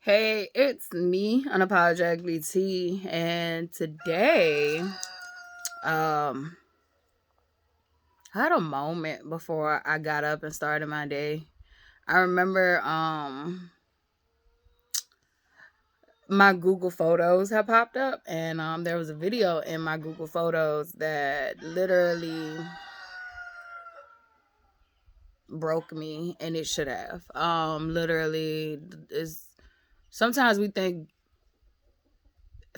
Hey, it's me, Unapologetically T, and today, um, I had a moment before I got up and started my day. I remember, my Google Photos had popped up, and there was a video in my Google Photos that literally broke me, and it should have. Literally, is sometimes we think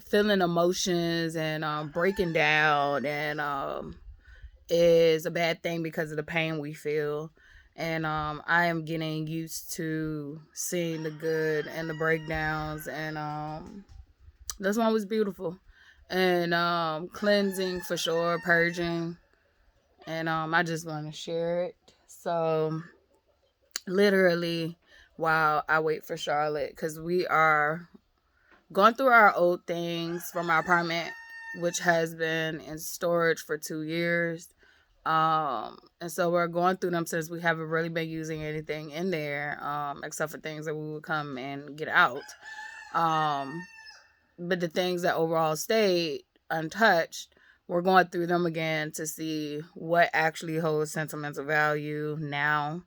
feeling emotions and breaking down and is a bad thing because of the pain we feel. And I am getting used to seeing the good and the breakdowns. And this one was beautiful. And cleansing for sure, purging. And I just want to share it. So, literally, while I wait for Charlotte, because we are going through our old things from our apartment, which has been in storage for 2 years. And so we're going through them since we haven't really been using anything in there, except for things that we would come and get out. Um, but the things that overall stayed untouched, we're going through them again to see what actually holds sentimental value now,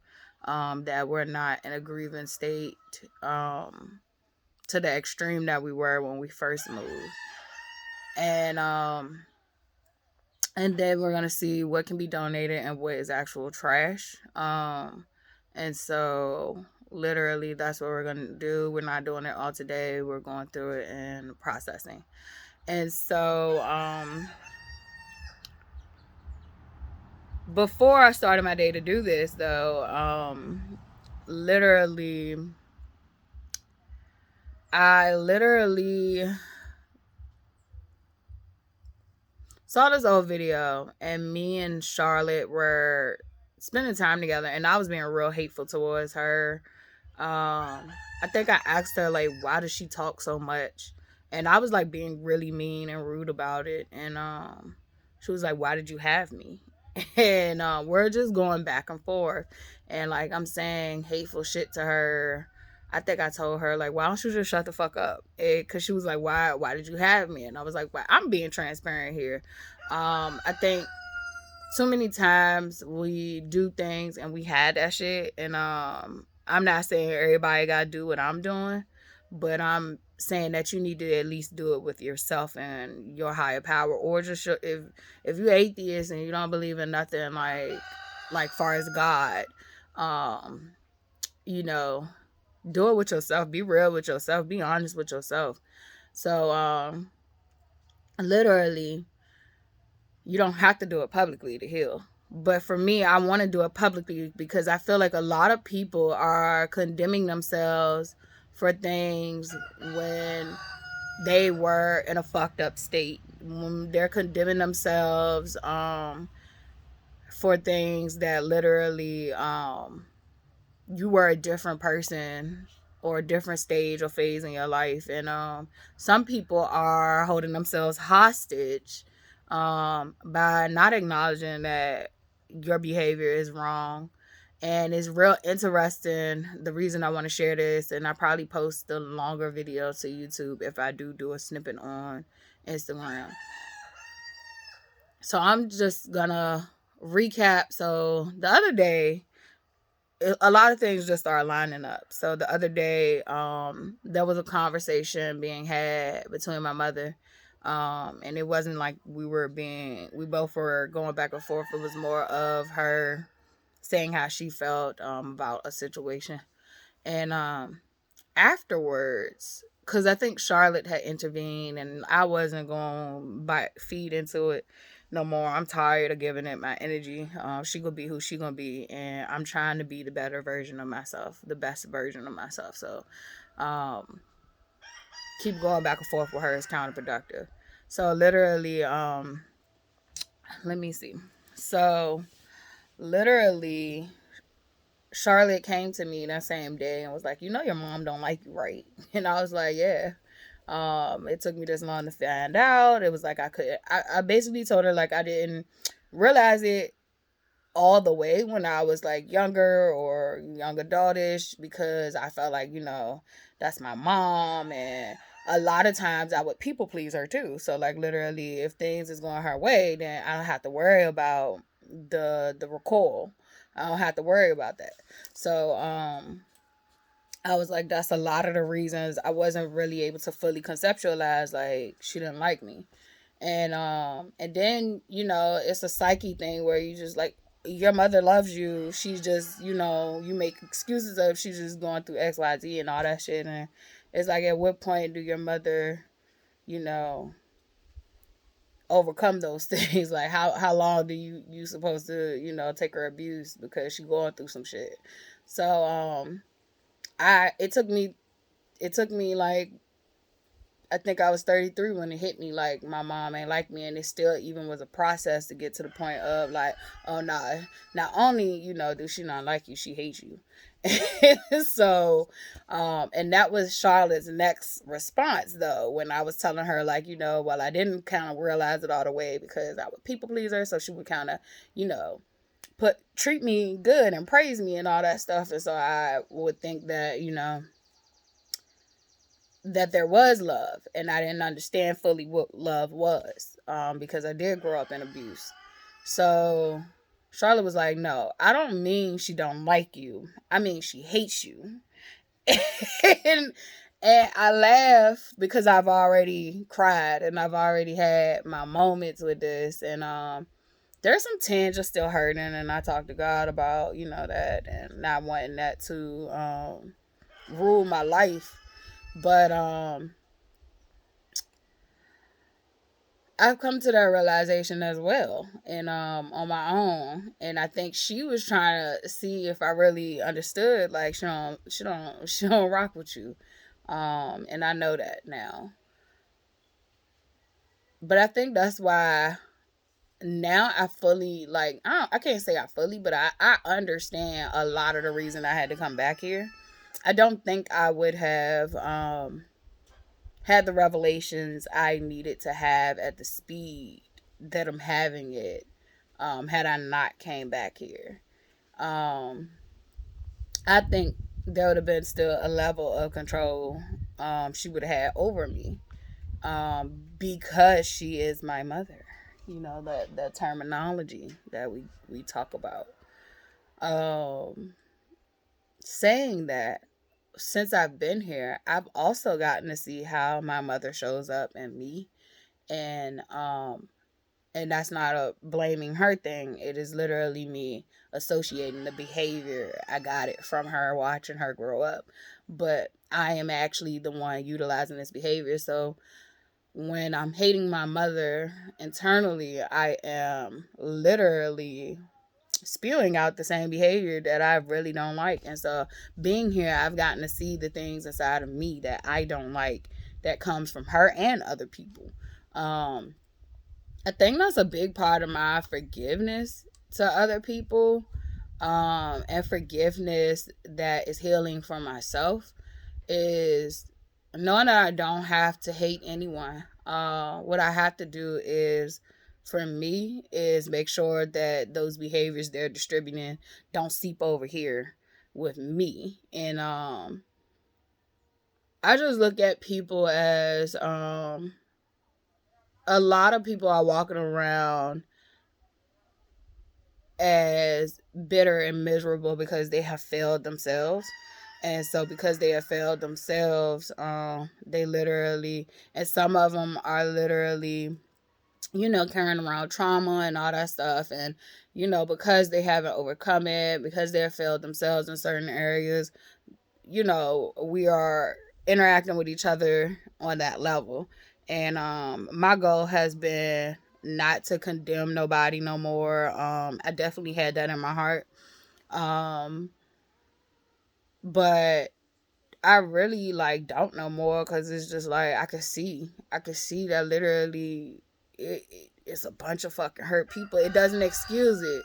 that we're not in a grieving state, to the extreme that we were when we first moved. And then we're gonna see what can be donated and what is actual trash. And so literally that's what we're gonna do. We're not doing it all today. We're going through it and processing. And so before I started my day to do this though, literally I literally saw this old video, and me and Charlotte were spending time together, and I was being real hateful towards her. I think I asked her like, why does she talk so much? And I was like being really mean and rude about it. And she was like, why did you have me? And we're just going back and forth, and like I'm saying hateful shit to her. I think I told her like, why don't you just shut the fuck up? Because she was like, why did you have me? And I was like, well, I'm being transparent here. I think too many times we do things and we had that shit, and I'm not saying everybody gotta do what I'm doing, but I'm saying that you need to at least do it with yourself and your higher power, or just if you're atheist and you don't believe in nothing like far as God, um, you know, do it with yourself. Be real with yourself. Be honest with yourself. So literally, you don't have to do it publicly to heal. But for me, I want to do it publicly because I feel like a lot of people are condemning themselves for things when they were in a fucked up state. When they're condemning themselves for things that literally you were a different person or a different stage or phase in your life. And some people are holding themselves hostage by not acknowledging that your behavior is wrong. And it's real interesting. The reason I want to share this, and I probably post the longer video to YouTube if I do a snippet on Instagram. So I'm just gonna recap. So the other day, a lot of things just are lining up. So the other day, there was a conversation being had between my mother, and it wasn't like we both were going back and forth. It was more of her saying how she felt about a situation, and afterwards, because I think Charlotte had intervened, and I wasn't going to feed into it no more. I'm tired of giving it my energy. She gonna be who she gonna be, and I'm trying to be the better version of myself, the best version of myself. So, keep going back and forth with her is counterproductive. So literally, let me see. So literally, Charlotte came to me that same day and was like, "You know, your mom don't like you, right?" And I was like, "Yeah." It took me this long to find out. It was like I basically told her like I didn't realize it all the way when I was like younger or young adultish, because I felt like, that's my mom. And a lot of times I would people please her too. So like literally if things is going her way, then I don't have to worry about the recoil. I don't have to worry about that. So I was like, that's a lot of the reasons I wasn't really able to fully conceptualize like she didn't like me. And then, it's a psyche thing where you just like, your mother loves you. She's just, you make excuses of she's just going through XYZ and all that shit. And it's like, at what point do your mother, you know, overcome those things? Like how long do you supposed to, take her abuse because she going through some shit? So I it took me like, I think I was 33 when it hit me like my mom ain't like me, and it still even was a process to get to the point of like, oh no, not only do she not like you, she hates you. So, and that was Charlotte's next response though, when I was telling her like, well, I didn't kind of realize it all the way because I would people please her, so she would kind of, treat me good and praise me and all that stuff, and so I would think that that there was love, and I didn't understand fully what love was, because I did grow up in abuse. So Charlotte was like, no, I don't mean she don't like you, I mean she hates you. and, and I laugh because I've already cried and I've already had my moments with this, and there's some tinges still hurting, and I talk to God about that, and not wanting that to rule my life. But I've come to that realization as well, and on my own, and I think she was trying to see if I really understood. Like she don't rock with you, and I know that now. But I think that's why now I fully like, I can't say I fully, but I understand a lot of the reason I had to come back here. I don't think I would have had the revelations I needed to have at the speed that I'm having it, had I not came back here. Um, I think there would have been still a level of control she would have had over me, because she is my mother. That terminology that we talk about. Um, Saying that, since I've been here, I've also gotten to see how my mother shows up in me, and that's not a blaming her thing. It is literally me associating the behavior. I got it from her watching her grow up, but I am actually the one utilizing this behavior. So when I'm hating my mother internally, I am literally spewing out the same behavior that I really don't like. And so being here, I've gotten to see the things inside of me that I don't like, that comes from her and other people. I think that's a big part of my forgiveness to other people, and forgiveness that is healing for myself, is knowing that I don't have to hate anyone. What I have to do is, for me, is make sure that those behaviors they're distributing don't seep over here with me. And I just look at people as a lot of people are walking around as bitter and miserable because they have failed themselves. And so because they have failed themselves, they literally, and some of them are literally, carrying around trauma and all that stuff. And, because they haven't overcome it, because they have failed themselves in certain areas, we are interacting with each other on that level. And my goal has been not to condemn nobody no more. I definitely had that in my heart. But I really like don't know more, because it's just like I could see that literally it's a bunch of fucking hurt people. It doesn't excuse it.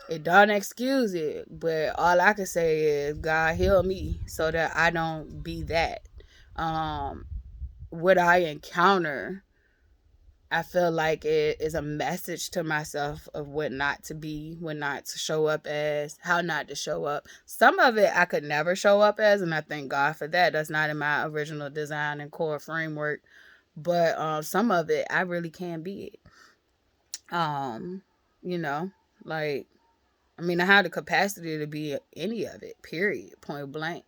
It don't excuse it, but all I can say is God heal me so that I don't be that. What I encounter, I feel like it is a message to myself of what not to be, what not to show up as, how not to show up. Some of it I could never show up as, and I thank God for that. That's not in my original design and core framework. But some of it I really can be it. You know, like, I mean, I have the capacity to be any of it, period, point blank.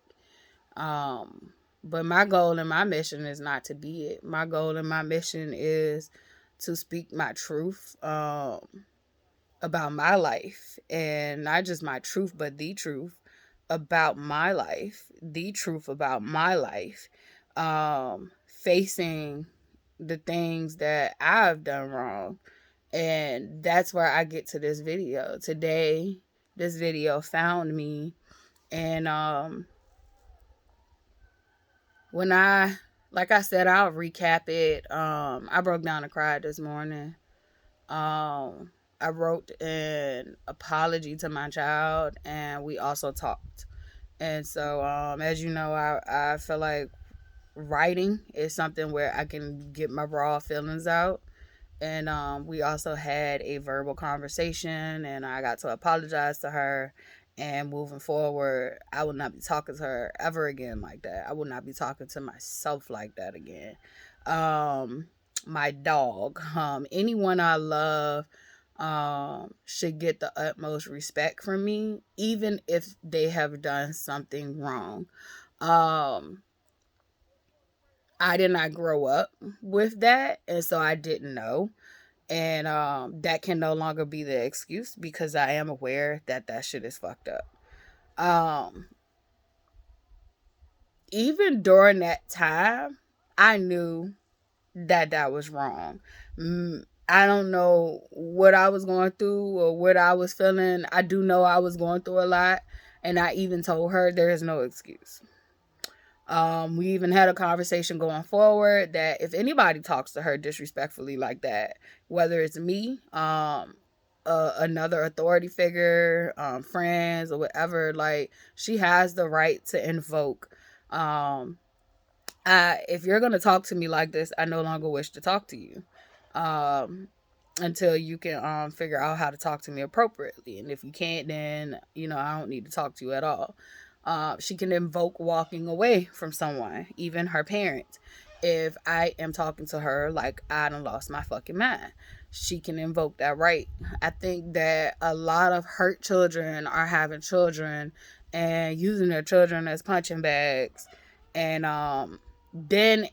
Um, but my goal and my mission is not to be it. My goal and my mission is to speak my truth about my life, and not just my truth, but the truth about my life, the truth about my life, facing the things that I've done wrong. And that's where I get to this video. Today, this video found me, and when I like I said, I'll recap it. I broke down and cried this morning. I wrote an apology to my child, and we also talked. And so, as you know, I feel like writing is something where I can get my raw feelings out. And we also had a verbal conversation, and I got to apologize to her. And moving forward, I will not be talking to her ever again like that. I will not be talking to myself like that again. My dog, anyone I love, should get the utmost respect from me, even if they have done something wrong. Um, I did not grow up with that, and so I didn't know. And that can no longer be the excuse, because I am aware that that shit is fucked up. Um, Even during that time, I knew that that was wrong. I don't know what I was going through or what I was feeling. I do know I was going through a lot, and I even told her there is no excuse. We even had a conversation going forward that if anybody talks to her disrespectfully like that, whether it's me, another authority figure, friends, or whatever, like, she has the right to invoke. If you're gonna talk to me like this, I no longer wish to talk to you. Um, until you can figure out how to talk to me appropriately. And if you can't, then I don't need to talk to you at all. She can invoke walking away from someone, even her parents. If I am talking to her like I done lost my fucking mind, she can invoke that right. I think that a lot of hurt children are having children and using their children as punching bags. And then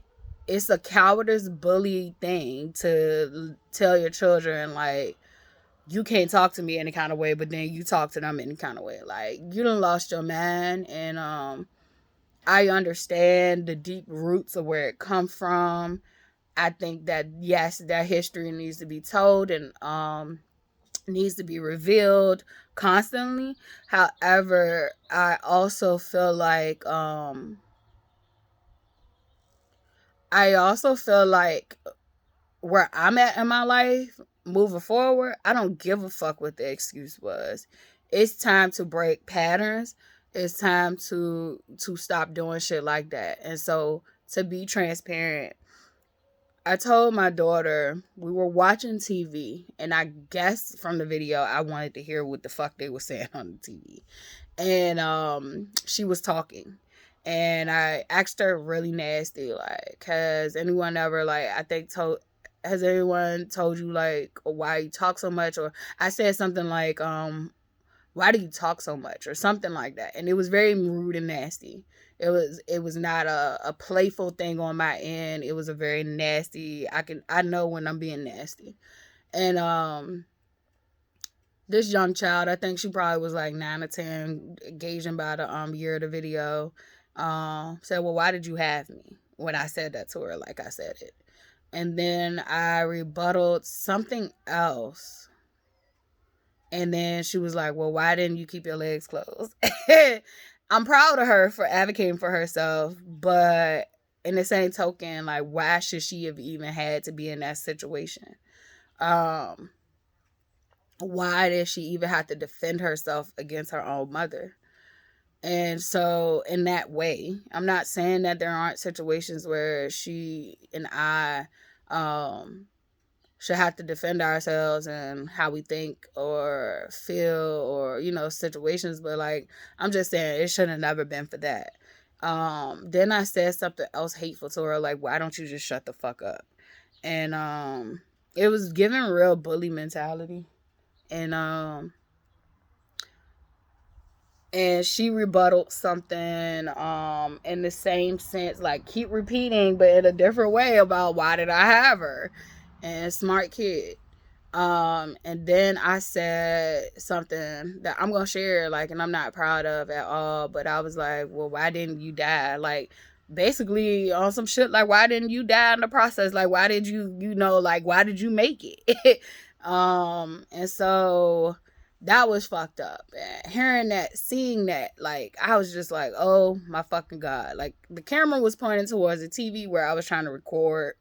it's a cowardice bully thing to tell your children, like, you can't talk to me any kind of way, but then you talk to them any kind of way. Like, you done lost your mind. And I understand the deep roots of where it comes from. I think that, yes, that history needs to be told, and needs to be revealed constantly. However, I also feel like where I'm at in my life, moving forward, I don't give a fuck what the excuse was. It's time to break patterns. It's time to stop doing shit like that. And so, to be transparent, I told my daughter, we were watching TV, and I guess from the video I wanted to hear what the fuck they were saying on the TV. And she was talking, and I asked her really nasty, like, has anyone ever, like, has anyone told you, like, why you talk so much? Or I said something like, why do you talk so much, or something like that. And it was very rude and nasty. It was not a playful thing on my end. It was a very nasty. I know when I'm being nasty. And this young child, I think she probably was like 9 or 10, gauging by the year of the video, said, well, why did you have me? When I said that to her, like I said it. And then I rebutted something else. And then she was like, well, why didn't you keep your legs closed? I'm proud of her for advocating for herself, but in the same token, like, why should she have even had to be in that situation? Why did she even have to defend herself against her own mother? And so, in that way, I'm not saying that there aren't situations where she and I should have to defend ourselves and how we think or feel or, situations. But like, I'm just saying it should have never been for that. Then I said something else hateful to her, like, why don't you just shut the fuck up? And it was giving real bully mentality. And she rebutted something in the same sense, like keep repeating but in a different way, about why did I have her. And smart kid. And then I said something that I'm gonna share, like, and I'm not proud of at all, but I was like, well, why didn't you die? Like, basically on some shit like, why didn't you die in the process? Like, why did you, like, why did you make it? And so that was fucked up. And hearing that, seeing that, like, I was just like, oh my fucking God. Like, the camera was pointing towards the TV where I was trying to record,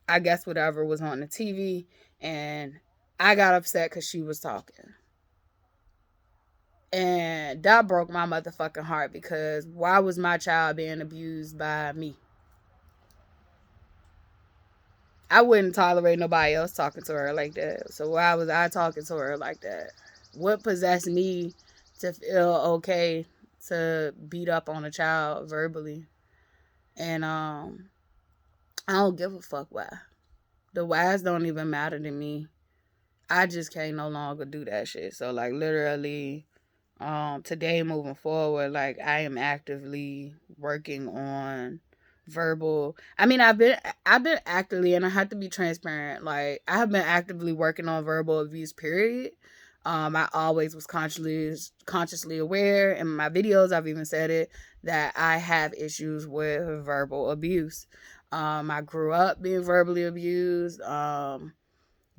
I guess, whatever was on the TV. And I got upset because she was talking. And that broke my motherfucking heart, because why was my child being abused by me? I wouldn't tolerate nobody else talking to her like that. So why was I talking to her like that? What possessed me to feel okay to beat up on a child verbally? And I don't give a fuck why. The whys don't even matter to me. I just can't no longer do that shit. So like, literally, today moving forward, like, I am actively working on verbal. I mean, I've been actively, and I have to be transparent, like, I have been actively working on verbal abuse, period. I always was consciously aware. In my videos, I've even said it, that I have issues with verbal abuse. I grew up being verbally abused,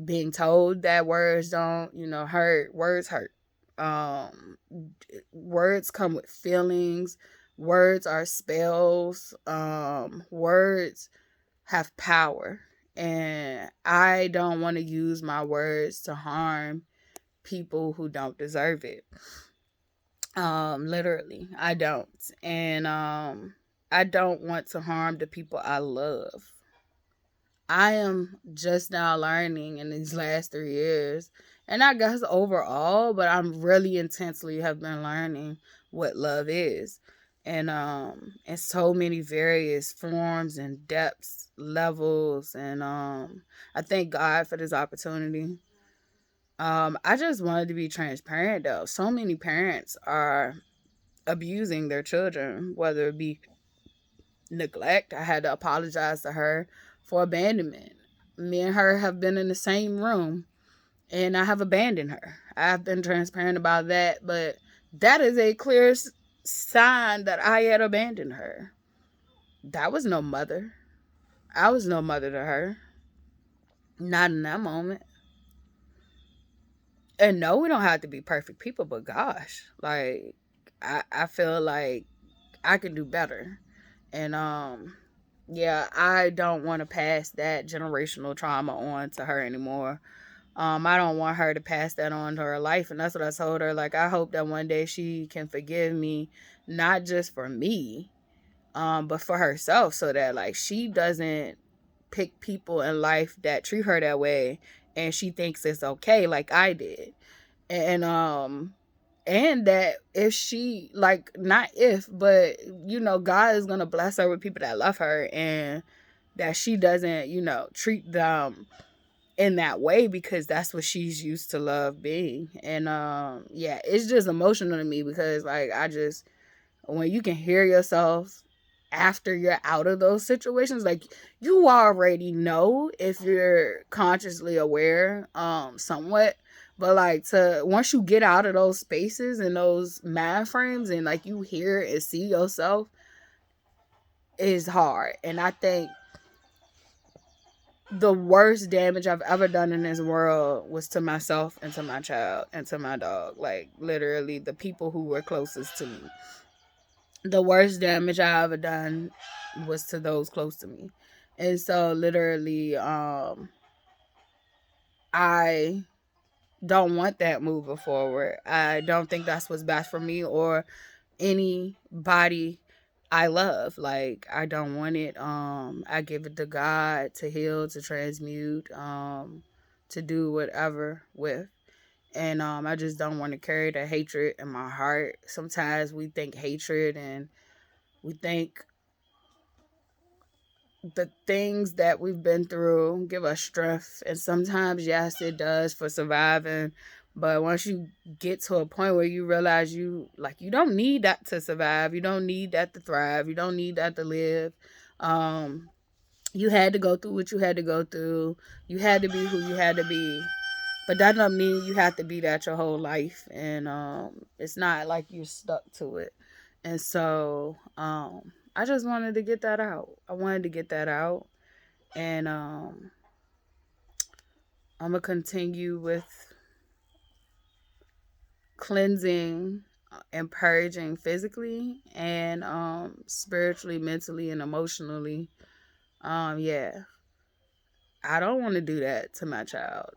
being told that words don't, hurt. Words hurt. Um, Words come with feelings. Words are spells. Words have power. And I don't want to use my words to harm people who don't deserve it. Literally, I don't. And I don't want to harm the people I love. I am just now learning in these last 3 years, and I guess overall, but I'm really intensely have been learning what love is. And in so many various forms and depths, levels, and I thank God for this opportunity. I just wanted to be transparent though. So many parents are abusing their children, whether it be neglect. I had to apologize to her for abandonment. Me and her have been in the same room, and I have abandoned her. I've been transparent about that, but that is a clear sign that I had abandoned her. That was no mother. I was no mother to her. Not in that moment. And no, we don't have to be perfect people, but gosh, like, I feel like I can do better. And yeah, I don't want to pass that generational trauma on to her anymore. I don't want her to pass that on to her life. And that's what I told her. Like, I hope that one day she can forgive me, not just for me, but for herself, so that, like, she doesn't pick people in life that treat her that way and she thinks it's okay, like I did. And that if she, like, not if, but, God is gonna bless her with people that love her, and that she doesn't, treat them in that way, because that's what she's used to love being. And yeah, it's just emotional to me, because, like, I just, when you can hear yourself after you're out of those situations, like, you already know if you're consciously aware, somewhat, but like, to once you get out of those spaces and those mind frames, and like, you hear and see yourself, is hard. And I think the worst damage I've ever done in this world was to myself and to my child and to my dog. Like, literally, the people who were closest to me. The worst damage I ever done was to those close to me. And so, literally, I don't want that moving forward. I don't think that's what's best for me or anybody I love. Like, I don't want it. I give it to God to heal, to transmute, to do whatever with. And I just don't want to carry the hatred in my heart. Sometimes we think hatred and we think the things that we've been through give us strength. And sometimes, yes, it does for surviving. But once you get to a point where you realize you don't need that to survive. You don't need that to thrive. You don't need that to live. Um, you had to go through what you had to go through. You had to be who you had to be. But that doesn't mean you have to be that your whole life. And it's not like you're stuck to it. And so I just wanted to get that out. I wanted to get that out. And I'm going to continue with cleansing and purging physically and spiritually, mentally, and emotionally. Yeah, I don't want to do that to my child.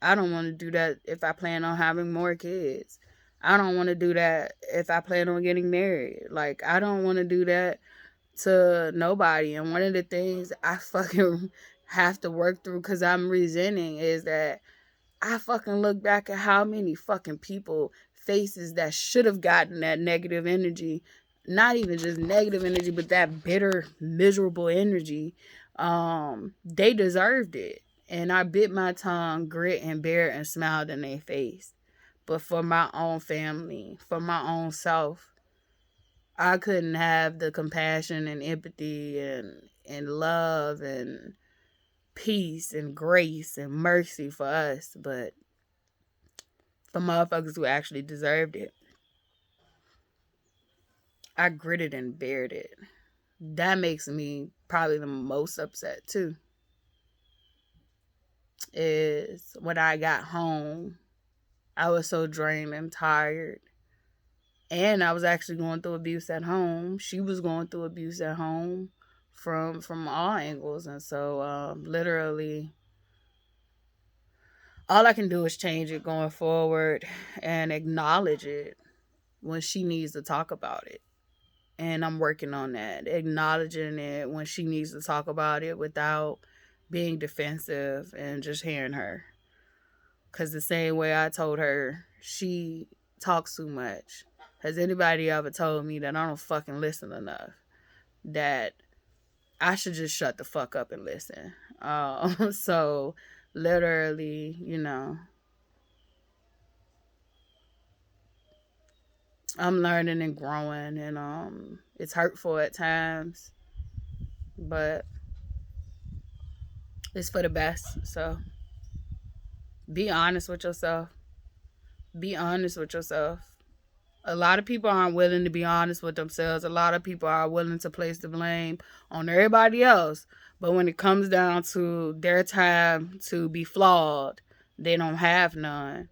I don't want to do that if I plan on having more kids. I don't want to do that if I plan on getting married. Like, I don't want to do that to nobody. And one of the things I fucking have to work through because I'm resenting is that I fucking look back at how many fucking people faces that should have gotten that negative energy, not even just negative energy, but that bitter, miserable energy. They deserved it. And I bit my tongue, grit and bear it, and smiled in their face. But for my own family, for my own self, I couldn't have the compassion and empathy and love and peace and grace and mercy for us, but for motherfuckers who actually deserved it. I gritted and bared it. That makes me probably the most upset too. Is when I got home, I was so drained and tired. And I was actually going through abuse at home. She was going through abuse at home from all angles. And so literally all I can do is change it going forward and acknowledge it when she needs to talk about it. And I'm working on that, acknowledging it when she needs to talk about it without being defensive and just hearing her. Because the same way I told her, she talks too much. Has anybody ever told me that I don't fucking listen enough? That I should just shut the fuck up and listen. So, literally, I'm learning and growing, and it's hurtful at times, but it's for the best. So be honest with yourself. Be honest with yourself. A lot of people aren't willing to be honest with themselves. A lot of people are willing to place the blame on everybody else. But when it comes down to their time to be flawed, they don't have none.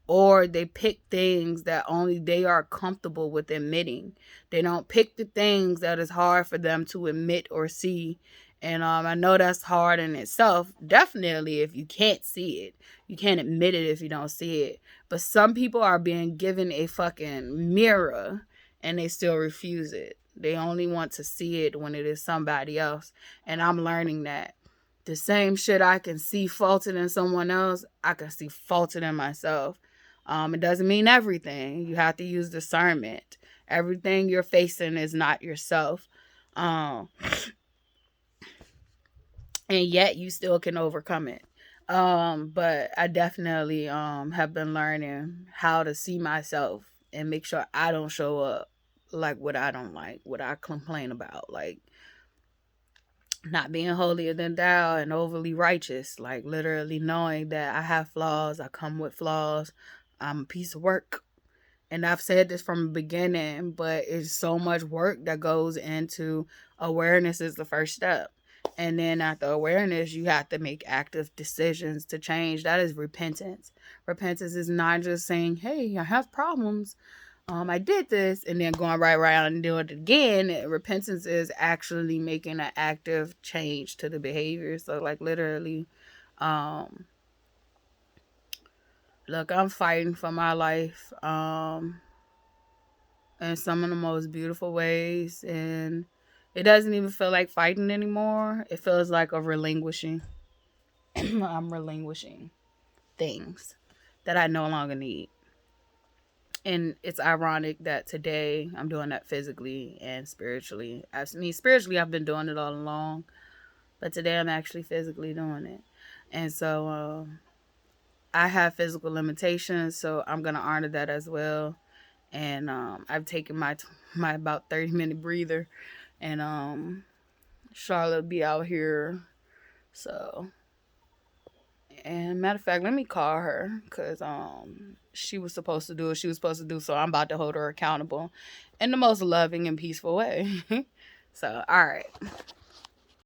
Or they pick things that only they are comfortable with admitting. They don't pick the things that is hard for them to admit or see. And I know that's hard in itself. Definitely, if you can't see it, you can't admit it if you don't see it. But some people are being given a fucking mirror and they still refuse it. They only want to see it when it is somebody else. And I'm learning that. The same shit I can see faulted in someone else, I can see faulted in myself. It doesn't mean everything. You have to use discernment. Everything you're facing is not yourself. Um, and yet you still can overcome it. But I definitely have been learning how to see myself and make sure I don't show up like what I don't like, what I complain about, like not being holier than thou and overly righteous, like literally knowing that I have flaws, I come with flaws, I'm a piece of work. And I've said this from the beginning, but it's so much work that goes into awareness is the first step. And then after awareness, you have to make active decisions to change. That is repentance. Repentance is not just saying, hey, I have problems. I did this, and then going right around and doing it again. Repentance is actually making an active change to the behavior. So, like, literally, um, look, I'm fighting for my life. in some of the most beautiful ways. And it doesn't even feel like fighting anymore. It feels like a relinquishing. I'm relinquishing things that I no longer need. And it's ironic that today I'm doing that physically and spiritually. Spiritually, I've been doing it all along, but today I'm actually physically doing it. And so I have physical limitations, so I'm gonna honor that as well. And I've taken my about 30-minute breather, and Charlotte will be out here. So, and matter of fact, let me call her because she was supposed to do what she was supposed to do. So I'm about to hold her accountable in the most loving and peaceful way. So, all right.